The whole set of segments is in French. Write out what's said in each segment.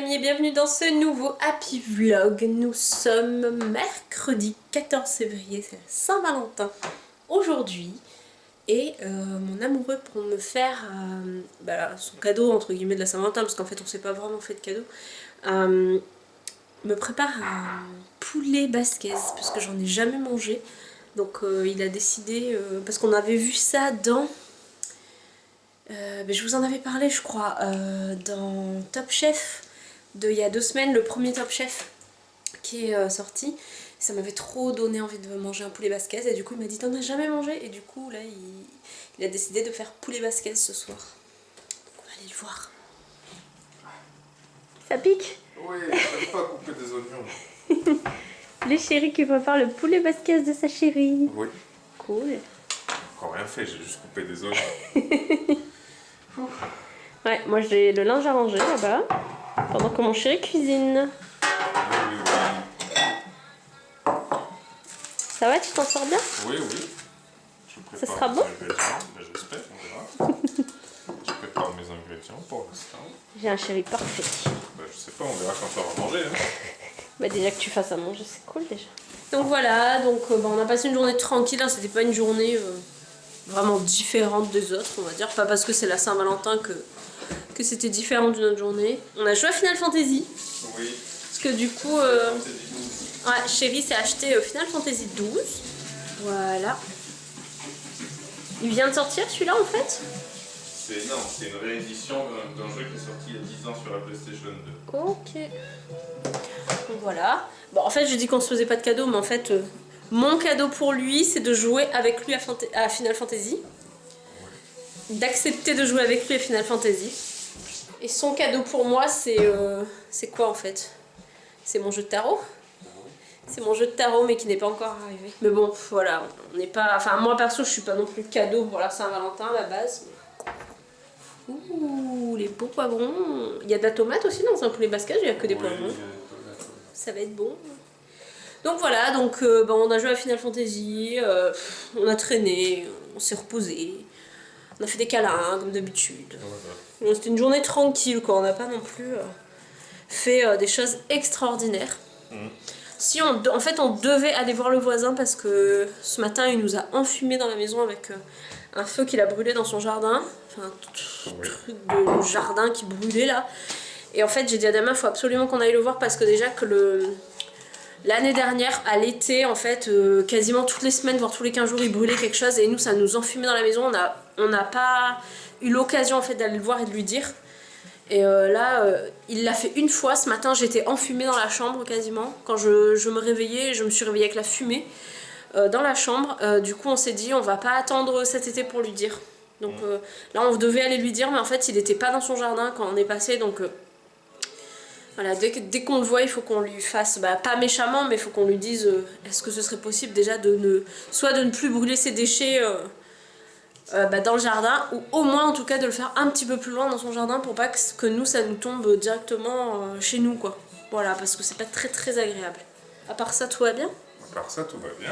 amis et bienvenue dans ce nouveau Happy Vlog. Nous sommes mercredi 14 février, c'est la Saint-Valentin aujourd'hui. Et mon amoureux, pour me faire son cadeau entre guillemets de la Saint-Valentin, parce qu'en fait on s'est pas vraiment fait de cadeau, me prépare un poulet basquez, parce que j'en ai jamais mangé. Donc il a décidé, parce qu'on avait vu ça dans... je vous en avais parlé je crois dans Top Chef il y a 2 semaines, le premier Top Chef qui est sorti. Ça m'avait trop donné envie de manger un poulet basquez et du coup il m'a dit t'en as jamais mangé, et du coup là il a décidé de faire poulet basquez ce soir. Donc on va aller le voir. Ça pique? Oui, je ne pas couper des oignons. Les chéris qui préparent le poulet basquez de sa chérie. Oui. Cool. Encore rien fait, j'ai juste coupé des oignons. Ouais, moi j'ai le linge à ranger là-bas, pendant que mon chéri cuisine. Oui. Ça va, tu t'en sors bien? Oui. Je prépare Ça sera bon? ingrédients. Ben, j'espère, on verra. Je prépare mes ingrédients pour l'instant. J'ai un chéri parfait. Ben, je sais pas, on verra quand ça va manger. Hein. Bah déjà que tu fasses à manger, c'est cool déjà. Donc voilà, donc on a passé une journée tranquille, hein, c'était pas une journée vraiment différente des autres, on va dire. Pas parce que c'est la Saint-Valentin que c'était différent d'une autre journée. On a joué à Final Fantasy. Oui. Parce que du coup, ouais, chéri s'est acheté Final Fantasy 12. Voilà. Il vient de sortir celui-là en fait? Non, c'est une réédition d'un jeu qui est sorti il y a 10 ans sur la PlayStation 2. Ok. Donc voilà. Bon, en fait, j'ai dit qu'on se faisait pas de cadeau, mais en fait, mon cadeau pour lui, c'est de jouer avec lui à Final Fantasy. D'accepter de jouer avec lui à Final Fantasy. Et son cadeau pour moi, c'est quoi en fait? C'est mon jeu de tarot. C'est mon jeu de tarot, mais qui n'est pas encore arrivé. Mais bon, voilà, on n'est pas... Enfin, moi perso, je suis pas non plus cadeau pour la Saint-Valentin à la base. Ouh, les beaux poivrons. Il y a de la tomate aussi dans un poulet basquez, il n'y a que des poivrons. Ça va être bon. Donc voilà, donc on a joué à Final Fantasy, on a traîné, on s'est reposé, on a fait des câlins comme d'habitude. Ouais. C'était une journée tranquille quoi, on n'a pas non plus fait des choses extraordinaires. Si en fait on devait aller voir le voisin parce que ce matin il nous a enfumé dans la maison avec un feu qu'il a brûlé dans son jardin, enfin un truc de jardin qui brûlait là. Et en fait j'ai dit à Damien il faut absolument qu'on aille le voir parce que déjà que l'année dernière, à l'été, en fait, quasiment toutes les semaines, voire tous les 15 jours, il brûlait quelque chose et nous, ça nous enfumait dans la maison. On n'a pas eu l'occasion en fait d'aller le voir et de lui dire. Et là, il l'a fait une fois. Ce matin, j'étais enfumée dans la chambre quasiment. Quand je me réveillais, je me suis réveillée avec la fumée dans la chambre. Du coup, on s'est dit, on va pas attendre cet été pour lui dire. Donc là, on devait aller lui dire, mais en fait, il n'était pas dans son jardin quand on est passé, donc... Voilà, dès qu'on le voit, il faut qu'on lui fasse, pas méchamment, mais il faut qu'on lui dise est-ce que ce serait possible déjà soit de ne plus brûler ses déchets dans le jardin, ou au moins en tout cas de le faire un petit peu plus loin dans son jardin pour pas que nous, ça nous tombe directement chez nous quoi. Voilà, parce que c'est pas très très agréable. À part ça, tout va bien? À part ça, tout va bien.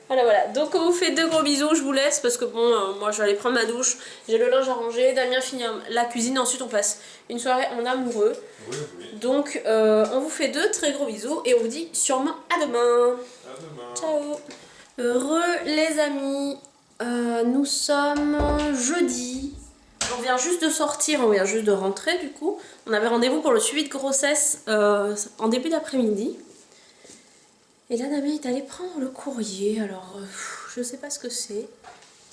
Voilà, donc on vous fait 2 gros bisous, je vous laisse parce que bon, moi je vais aller prendre ma douche, j'ai le linge à ranger, Damien finit la cuisine, ensuite on passe une soirée en amoureux. Oui. Donc on vous fait 2 très gros bisous et on vous dit sûrement à demain. À demain. Ciao. Heureux les amis, nous sommes jeudi, on vient juste de sortir, on vient juste de rentrer du coup. On avait rendez-vous pour le suivi de grossesse en début d'après-midi. Et là, Damien est allé prendre le courrier, alors je sais pas ce que c'est.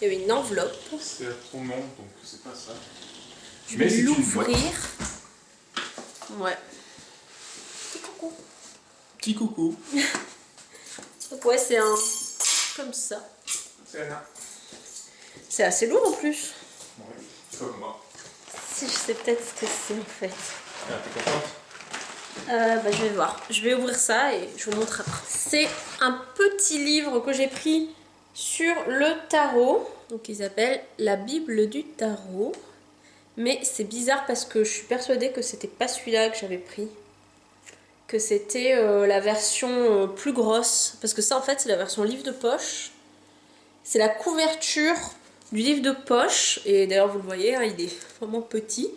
Il y avait une enveloppe. C'est trop long, donc c'est pas ça. Je vais l'ouvrir. Ouais. Petit coucou. Petit coucou. Donc ouais, c'est un... comme ça. C'est là. C'est assez lourd en plus. Oui, comme moi. Si je sais peut-être ce que c'est en fait. Ah, t'es contente? Je vais voir. Je vais ouvrir ça et je vous montre après. C'est un petit livre que j'ai pris sur le tarot. Donc il s'appelle La Bible du tarot. Mais c'est bizarre parce que je suis persuadée que c'était pas celui-là que j'avais pris. Que c'était la version plus grosse. Parce que ça en fait c'est la version livre de poche. C'est la couverture du livre de poche. Et d'ailleurs vous le voyez, hein, il est vraiment petit.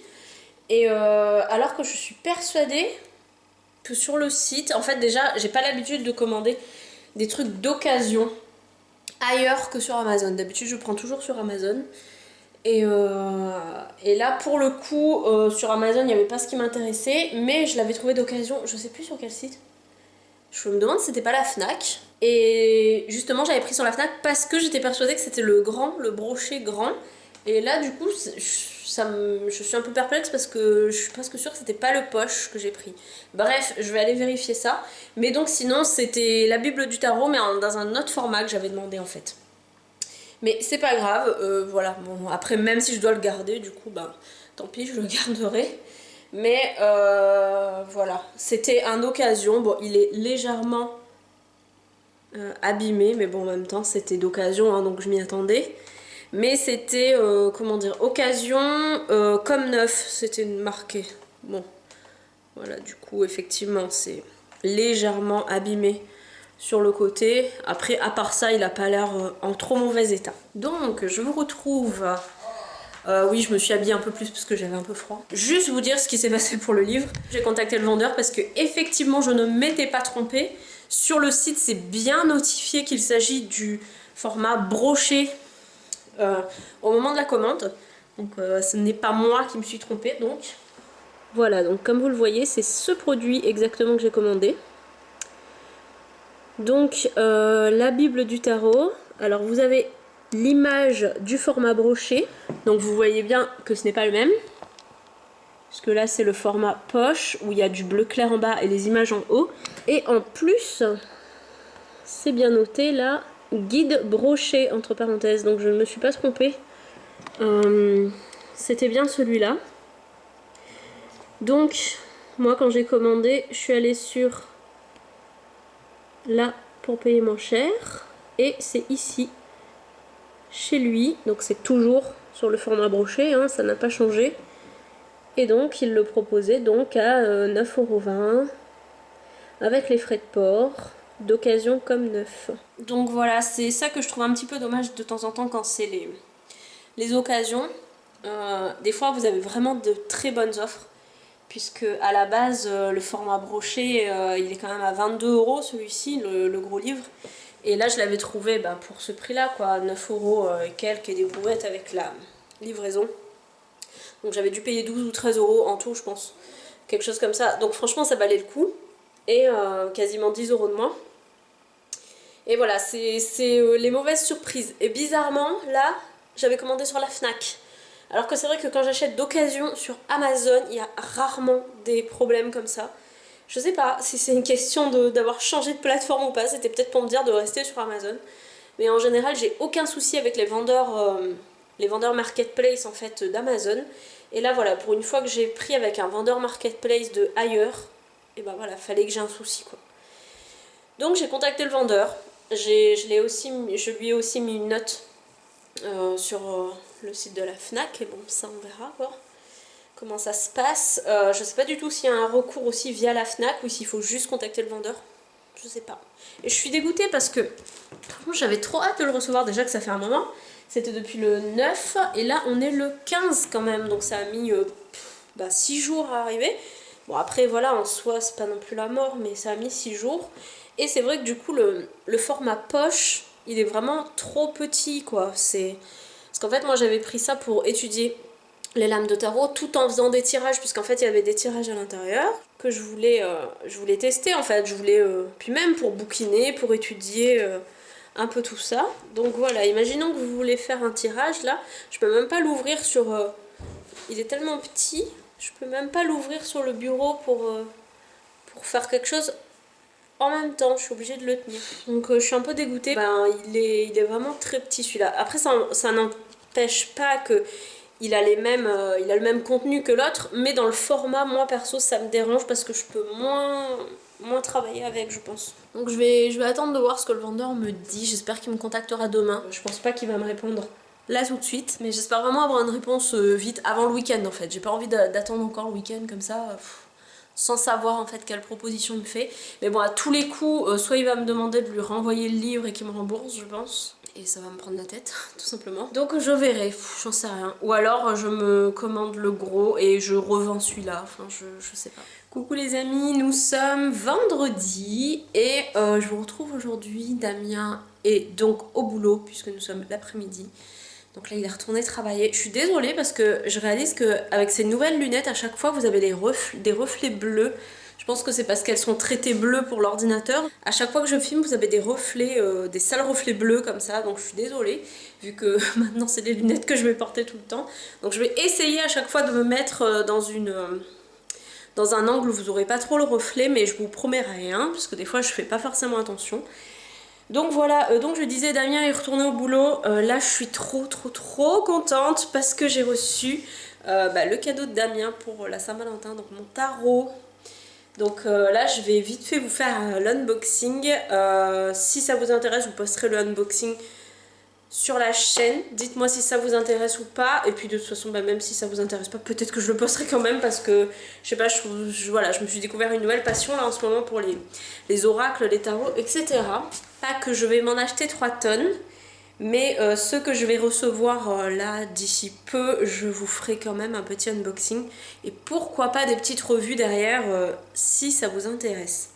Et alors que je suis persuadée que sur le site, en fait déjà j'ai pas l'habitude de commander des trucs d'occasion ailleurs que sur Amazon. D'habitude je prends toujours sur Amazon. Et là pour le coup sur Amazon il n'y avait pas ce qui m'intéressait, mais je l'avais trouvé d'occasion, je sais plus sur quel site. Je me demande si c'était pas la Fnac. Et justement j'avais pris sur la Fnac parce que j'étais persuadée que c'était le brochet grand. Et là du coup je suis un peu perplexe parce que je suis presque sûre que c'était pas le poche que j'ai pris. Bref, je vais aller vérifier ça. Mais donc sinon c'était la Bible du tarot mais dans un autre format que j'avais demandé en fait. Mais c'est pas grave, voilà. Bon, après même si je dois le garder, du coup bah tant pis, je le garderai. Mais voilà, c'était un occasion. Bon, il est légèrement abîmé, mais bon en même temps c'était d'occasion hein, donc je m'y attendais. Mais c'était, comment dire, occasion comme neuf, c'était marqué. Bon, voilà, du coup, effectivement, c'est légèrement abîmé sur le côté. Après, à part ça, il n'a pas l'air en trop mauvais état. Donc, je vous retrouve... oui, je me suis habillée un peu plus parce que j'avais un peu froid. Juste vous dire ce qui s'est passé pour le livre. J'ai contacté le vendeur parce que effectivement, je ne m'étais pas trompée. Sur le site, c'est bien notifié qu'il s'agit du format broché au moment de la commande. Donc ce n'est pas moi qui me suis trompée donc. Voilà, donc comme vous le voyez, c'est ce produit exactement que j'ai commandé. Donc la Bible du tarot. Alors vous avez l'image du format broché. Donc vous voyez bien que ce n'est pas le même. Puisque là c'est le format poche où il y a du bleu clair en bas et les images en haut. Et en plus, c'est bien noté là, guide broché entre parenthèses. Donc je ne me suis pas trompée. C'était bien celui-là. Donc moi quand j'ai commandé, je suis allée sur là pour payer moins cher et c'est ici chez lui, donc c'est toujours sur le format broché hein, ça n'a pas changé, et donc il le proposait donc à 9,20 € avec les frais de port d'occasion comme neuf. Donc voilà, c'est ça que je trouve un petit peu dommage de temps en temps quand c'est les occasions. Des fois vous avez vraiment de très bonnes offres, puisque à la base le format broché il est quand même à 22 € celui-ci, le gros livre. Et là je l'avais trouvé pour ce prix là quoi, 9 € et quelques, et des brouettes avec la livraison. Donc j'avais dû payer 12 ou 13 € en tout je pense, quelque chose comme ça. Donc franchement ça valait le coup, et quasiment 10 € de moins. Et voilà, c'est les mauvaises surprises. Et bizarrement là j'avais commandé sur la Fnac. Alors que c'est vrai que quand j'achète d'occasion sur Amazon, il y a rarement des problèmes comme ça. Je sais pas si c'est une question d'avoir changé de plateforme ou pas, c'était peut-être pour me dire de rester sur Amazon. Mais en général, j'ai aucun souci avec les vendeurs marketplace en fait d'Amazon. Et là voilà, pour une fois que j'ai pris avec un vendeur marketplace de ailleurs, et ben voilà, fallait que j'ai un souci quoi. Donc j'ai contacté le vendeur, je lui ai aussi mis une note sur le site de la Fnac, et bon ça on verra quoi, comment ça se passe. Je sais pas du tout s'il y a un recours aussi via la Fnac ou s'il faut juste contacter le vendeur, je sais pas. Et je suis dégoûtée parce que franchement j'avais trop hâte de le recevoir, déjà que ça fait un moment, c'était depuis le 9 et là on est le 15 quand même, donc ça a mis 6 jours à arriver. Bon après voilà, en soi c'est pas non plus la mort, mais ça a mis 6 jours. Et c'est vrai que du coup le format poche il est vraiment trop petit quoi. Parce qu'en fait moi j'avais pris ça pour étudier les lames de tarot tout en faisant des tirages, puisqu'en fait il y avait des tirages à l'intérieur que je voulais tester en fait. Puis même pour bouquiner, pour étudier un peu tout ça. Donc voilà, imaginons que vous voulez faire un tirage là, je peux même pas l'ouvrir sur... il est tellement petit, je peux même pas l'ouvrir sur le bureau pour faire quelque chose en même temps, je suis obligée de le tenir. Donc je suis un peu dégoûtée. Il est vraiment très petit celui-là. Après ça n'empêche pas que il a le même contenu que l'autre, mais dans le format, moi perso ça me dérange parce que je peux moins travailler avec, je pense. Donc je vais attendre de voir ce que le vendeur me dit. J'espère qu'il me contactera demain. Je pense pas qu'il va me répondre là tout de suite, mais j'espère vraiment avoir une réponse vite avant le week-end en fait. J'ai pas envie d'attendre encore le week-end comme ça. Sans savoir en fait quelle proposition il me fait. Mais bon, à tous les coups, soit il va me demander de lui renvoyer le livre et qu'il me rembourse, je pense. et ça va me prendre la tête tout simplement. Donc je verrai, j'en sais rien. Ou alors je me commande le gros et je revends celui-là, enfin je sais pas. Coucou les amis, nous sommes vendredi et je vous retrouve aujourd'hui. Damien est donc au boulot puisque nous sommes l'après-midi. Donc là il est retourné travailler. Je suis désolée parce que je réalise qu'avec ces nouvelles lunettes à chaque fois vous avez des reflets bleus. Je pense que c'est parce qu'elles sont traitées bleues pour l'ordinateur. À chaque fois que je filme vous avez des reflets, des sales reflets bleus comme ça. Donc je suis désolée vu que maintenant c'est des lunettes que je vais porter tout le temps. Donc je vais essayer à chaque fois de me mettre dans un angle où vous n'aurez pas trop le reflet, mais je vous promets rien parce que des fois je fais pas forcément attention. Donc voilà, donc je disais Damien est retourné au boulot, là je suis trop contente parce que j'ai reçu le cadeau de Damien pour la Saint-Valentin, donc mon tarot. Donc là je vais vite fait vous faire l'unboxing, si ça vous intéresse je vous posterai le unboxing sur la chaîne, dites-moi si ça vous intéresse ou pas, et puis de toute façon même si ça vous intéresse pas, peut-être que je le posterai quand même parce que je sais pas, voilà, je me suis découvert une nouvelle passion là en ce moment pour les oracles, les tarots, etc. Pas que je vais m'en acheter 3 tonnes, mais ceux que je vais recevoir là d'ici peu, je vous ferai quand même un petit unboxing et pourquoi pas des petites revues derrière si ça vous intéresse.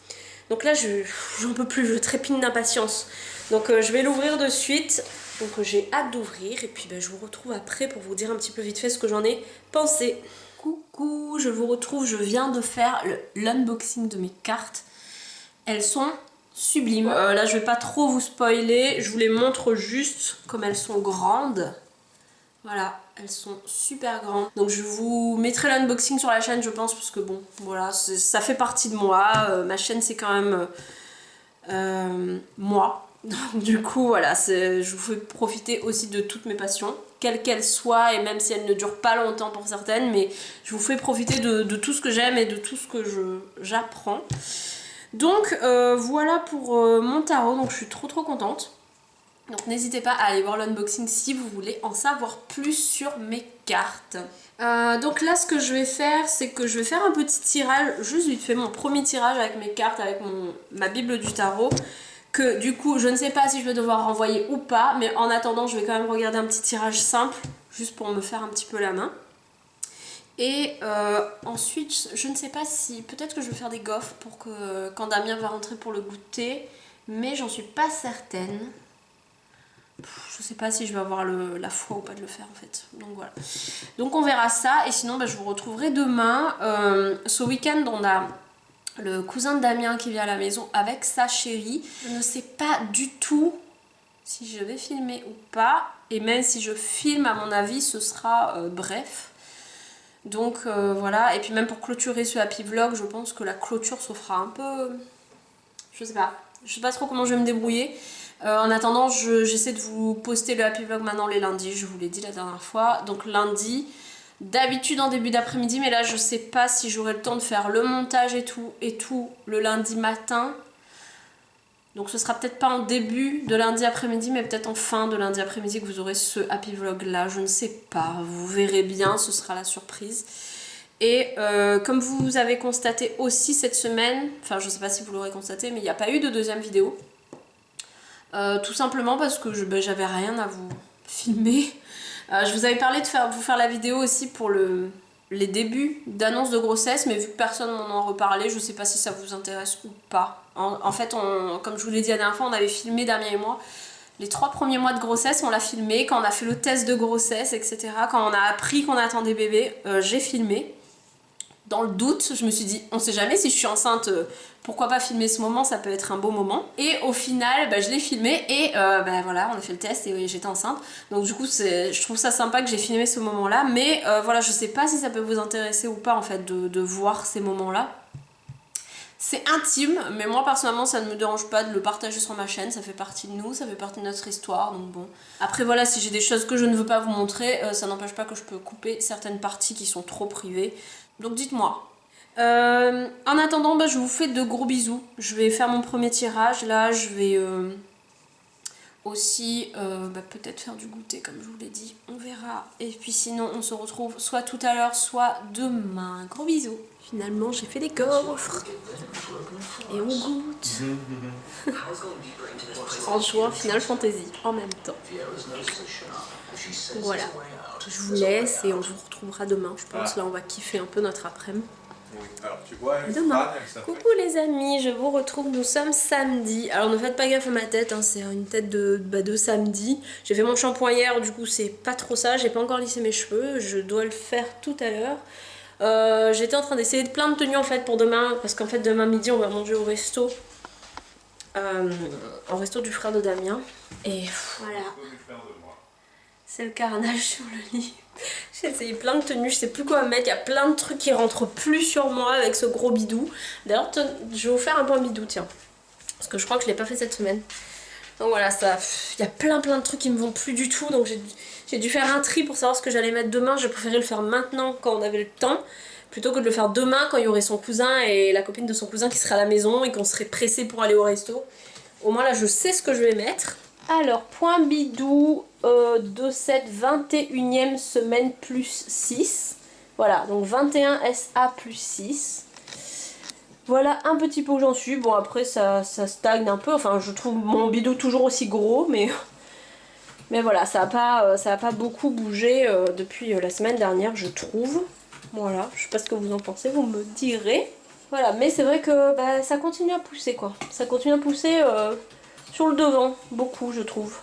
Donc là j'en peux plus, je trépigne d'impatience, donc je vais l'ouvrir de suite. Donc j'ai hâte d'ouvrir et puis je vous retrouve après pour vous dire un petit peu vite fait ce que j'en ai pensé. Coucou, je vous retrouve, je viens de faire l'unboxing de mes cartes. Elles sont sublimes. Là je vais pas trop vous spoiler, je vous les montre juste comme elles sont grandes. Voilà, elles sont super grandes. Donc je vous mettrai l'unboxing sur la chaîne je pense parce que bon, voilà, ça fait partie de moi. Ma chaîne c'est quand même moi. Donc du coup voilà, je vous fais profiter aussi de toutes mes passions, quelles qu'elles soient, et même si elles ne durent pas longtemps pour certaines, mais je vous fais profiter de tout ce que j'aime et de tout ce que j'apprends. Donc voilà pour mon tarot, donc je suis trop contente. Donc n'hésitez pas à aller voir l'unboxing si vous voulez en savoir plus sur mes cartes. Donc là ce que je vais faire, c'est que je vais faire un petit tirage, juste vite fait mon premier tirage avec mes cartes, avec ma bible du tarot. Que du coup je ne sais pas si je vais devoir renvoyer ou pas, mais en attendant je vais quand même regarder un petit tirage simple juste pour me faire un petit peu la main. Et ensuite je ne sais pas si, peut-être que je vais faire des gaufres pour que quand Damien va rentrer pour le goûter, mais j'en suis pas certaine. Je sais pas si je vais avoir la foi ou pas de le faire en fait, donc voilà. Donc on verra ça et sinon je vous retrouverai demain. Ce week-end on a le cousin de Damien qui vient à la maison avec sa chérie. Je ne sais pas du tout si je vais filmer ou pas. Et même si je filme, à mon avis, ce sera bref. Donc voilà. Et puis même pour clôturer ce happy vlog, je pense que la clôture se fera un peu... Je sais pas. Je sais pas trop comment je vais me débrouiller. En attendant, j'essaie de vous poster le happy vlog maintenant les lundis. Je vous l'ai dit la dernière fois. Donc lundi... D'habitude en début d'après-midi, mais là je sais pas si j'aurai le temps de faire le montage et tout le lundi matin. Donc ce sera peut-être pas en début de lundi après-midi, mais peut-être en fin de lundi après-midi que vous aurez ce happy vlog là, je ne sais pas, vous verrez bien, ce sera la surprise. Et comme vous avez constaté aussi cette semaine, enfin je sais pas si vous l'aurez constaté, mais il n'y a pas eu de deuxième vidéo. Tout simplement parce que j'avais rien à vous filmer. Je vous avais parlé de vous faire la vidéo aussi pour les débuts d'annonce de grossesse, mais vu que personne m'en a reparlé, je sais pas si ça vous intéresse ou pas. En fait, comme je vous l'ai dit la dernière fois, on avait filmé, Damien et moi, les 3 premiers mois de grossesse, on l'a filmé, quand on a fait le test de grossesse, etc. Quand on a appris qu'on attendait bébé, j'ai filmé. Dans le doute, je me suis dit, on sait jamais si je suis enceinte, pourquoi pas filmer ce moment, ça peut être un beau moment. Et au final, je l'ai filmé et voilà, on a fait le test et j'étais enceinte. Donc du coup, je trouve ça sympa que j'ai filmé ce moment-là. Mais voilà, je sais pas si ça peut vous intéresser ou pas en fait de voir ces moments-là. C'est intime, mais moi personnellement ça ne me dérange pas de le partager sur ma chaîne, ça fait partie de nous, ça fait partie de notre histoire, donc bon. Après voilà, si j'ai des choses que je ne veux pas vous montrer, ça n'empêche pas que je peux couper certaines parties qui sont trop privées. Donc dites-moi. En attendant, je vous fais de gros bisous. Je vais faire mon premier tirage, là je vais aussi peut-être faire du goûter comme je vous l'ai dit, on verra. Et puis sinon on se retrouve soit tout à l'heure, soit demain. Gros bisous. Finalement, j'ai fait des gaufres. Et on goûte. En jouant Final Fantasy en même temps. Voilà. Je vous laisse et on vous retrouvera demain, je pense. Là, on va kiffer un peu notre après-midi. Oui, alors tu vois, Demain. Coucou les amis, je vous retrouve, nous sommes samedi. Alors ne faites pas gaffe à ma tête, hein, c'est une tête de samedi. J'ai fait mon shampoing hier, du coup c'est pas trop ça, j'ai pas encore lissé mes cheveux, je dois le faire tout à l'heure. J'étais en train d'essayer plein de tenues en fait pour demain, parce qu'en fait demain midi on va manger au resto. Au resto du frère de Damien. Et voilà. C'est le carnage sur le lit. J'ai essayé plein de tenues, je sais plus quoi mettre, il y a plein de trucs qui rentrent plus sur moi avec ce gros bidou. D'ailleurs, je vais vous faire un peu un bidou, tiens. Parce que je crois que je l'ai pas fait cette semaine. Donc voilà, ça, il y a plein de trucs qui me vont plus du tout. Donc j'ai dû faire un tri pour savoir ce que j'allais mettre demain. J'ai préféré le faire maintenant quand on avait le temps, plutôt que de le faire demain quand il y aurait son cousin et la copine de son cousin qui serait à la maison et qu'on serait pressé pour aller au resto. Au moins là, je sais ce que je vais mettre. Alors, point bidou, 2-7, 21e semaine plus 6. Voilà, donc 21 SA plus 6. Voilà un petit peu où j'en suis. Bon, après, ça stagne un peu. Enfin, je trouve mon bidou toujours aussi gros, mais voilà, ça a pas beaucoup bougé depuis la semaine dernière, je trouve. Voilà, je sais pas ce que vous en pensez, vous me direz. Voilà, mais c'est vrai que bah, ça continue à pousser, quoi. Ça continue à pousser... sur le devant, beaucoup je trouve.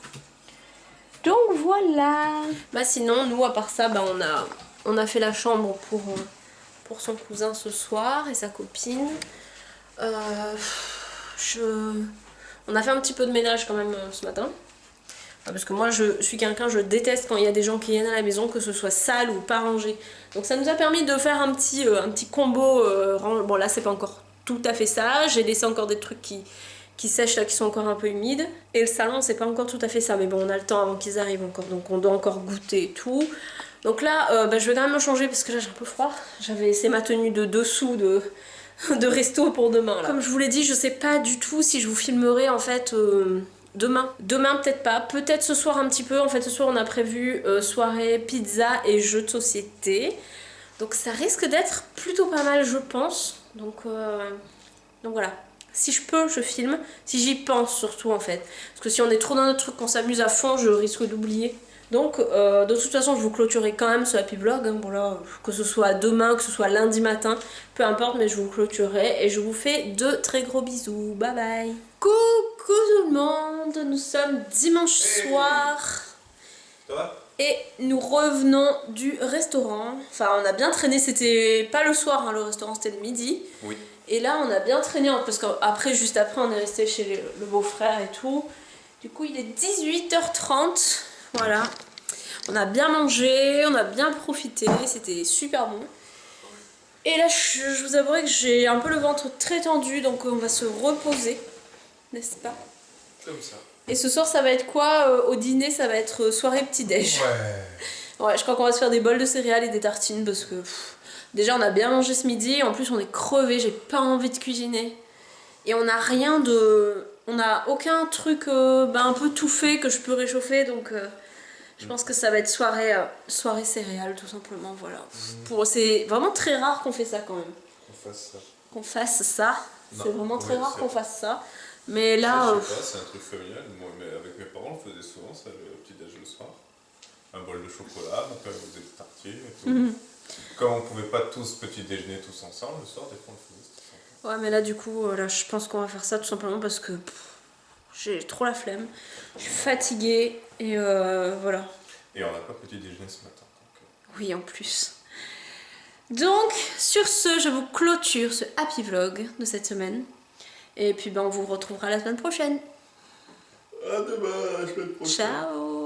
Donc voilà. Bah sinon, nous à part ça, bah, on a fait la chambre pour son cousin ce soir et sa copine. On a fait un petit peu de ménage quand même ce matin. Parce que moi je suis quelqu'un, je déteste quand il y a des gens qui viennent à la maison, que ce soit sale ou pas rangé. Donc ça nous a permis de faire un petit combo. Bon là c'est pas encore tout à fait ça, j'ai laissé encore des trucs qui sèchent là, qui sont encore un peu humides. Et le salon c'est pas encore tout à fait ça, mais bon on a le temps avant qu'ils arrivent encore, donc on doit encore goûter et tout. Donc là bah, je vais quand même me changer parce que là j'ai un peu froid. J'avais essayé ma tenue de dessous de resto pour demain là. Comme je vous l'ai dit, je sais pas du tout si je vous filmerai en fait demain peut-être pas, peut-être ce soir un petit peu. En fait ce soir on a prévu soirée pizza et jeux de société, donc ça risque d'être plutôt pas mal je pense. Donc voilà, si je peux je filme, si j'y pense surtout en fait, parce que si on est trop dans notre truc, qu'on s'amuse à fond, je risque d'oublier. Donc de toute façon je vous clôturerai quand même ce happy vlog, hein, bon là, que ce soit demain, que ce soit lundi matin, peu importe, mais je vous clôturerai et je vous fais de très gros bisous, bye bye. Coucou tout le monde, nous sommes dimanche soir et nous revenons du restaurant. Enfin on a bien traîné, c'était pas le soir hein, le restaurant c'était le midi. Oui. Et là on a bien traîné parce qu'après, juste après on est resté chez le beau-frère et tout. Du coup il est 18h30, voilà. On a bien mangé, on a bien profité, c'était super bon. Et là je vous avouerai que j'ai un peu le ventre très tendu, donc on va se reposer, n'est-ce pas? Comme ça. Et ce soir ça va être quoi au dîner? Ça va être soirée petit-déj. Ouais, je crois qu'on va se faire des bols de céréales et des tartines parce que déjà on a bien mangé ce midi, en plus on est crevé, j'ai pas envie de cuisiner. Et on a rien de... On a aucun truc un peu tout fait que je peux réchauffer, donc je pense que ça va être soirée céréales tout simplement, voilà. C'est vraiment très rare qu'on fait ça quand même. Qu'on fasse ça. C'est vraiment très rare qu'on fasse ça. Mais là... Je sais pas, c'est un truc familial. Moi, mais avec mes parents, on faisait souvent ça, le petit-déj le soir. Un bol de chocolat, mon père faisait des tartines et tout. Comme on pouvait pas tous petit déjeuner tous ensemble, le soir, des fois on le faisait tous ensemble. Ouais, mais là du coup, là, je pense qu'on va faire ça tout simplement parce que j'ai trop la flemme. Je suis fatiguée et voilà. Et on n'a pas petit déjeuner ce matin. Donc... Oui, en plus. Donc, sur ce, je vous clôture ce happy vlog de cette semaine. Et puis, on vous retrouvera la semaine prochaine. À demain, la semaine prochaine. Ciao.